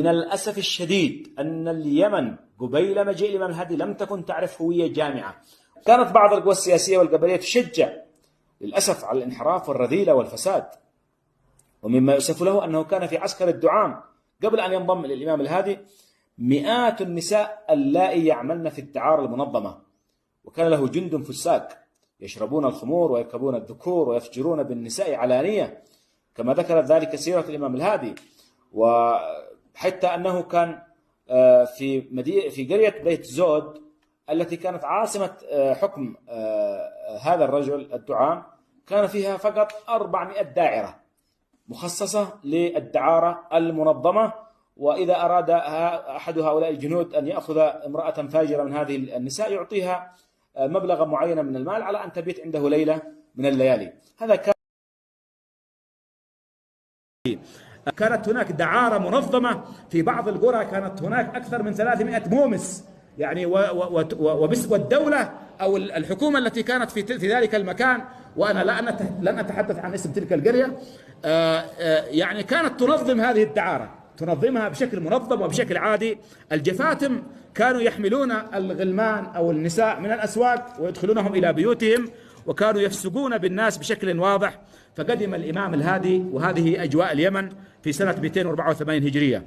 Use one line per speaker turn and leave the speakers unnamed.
من الأسف الشديد أن اليمن قبيل مجيء الإمام الهادي لم تكن تعرف هوية جامعة. كانت بعض القوى السياسية والقبلية تشجع للأسف على الانحراف والرذيلة والفساد، ومما يؤسف له أنه كان في عسكر الدعام قبل أن ينضم إلى الإمام الهادي مئات النساء اللائي يعملن في الدعارة المنظمة، وكان له جند فساق يشربون الخمور ويركبون الذكور ويفجرون بالنساء علانية، كما ذكرت ذلك سيرة الإمام الهادي. وحتى أنه كان في قرية بيت زود التي كانت عاصمة حكم هذا الرجل الدعام، كان فيها فقط 400 داعرة مخصصة للدعارة المنظمة، وإذا أراد أحد هؤلاء الجنود أن يأخذ امرأة فاجرة من هذه النساء يعطيها مبلغا معينا من المال على أن تبيت عنده ليلة من الليالي. هذا كانت هناك دعارة منظمة في بعض القرى، كانت هناك أكثر من 300 مومس يعني، والدولة أو الحكومة التي كانت في ذلك المكان، وأنا لن أتحدث عن اسم تلك القرية، يعني كانت تنظم هذه الدعارة، تنظمها بشكل منظم وبشكل عادي. الجفاتم كانوا يحملون الغلمان أو النساء من الأسواق ويدخلونهم إلى بيوتهم، وكانوا يفسقون بالناس بشكل واضح. فقدم الإمام الهادي، وهذه أجواء اليمن في سنة 284 هجرية.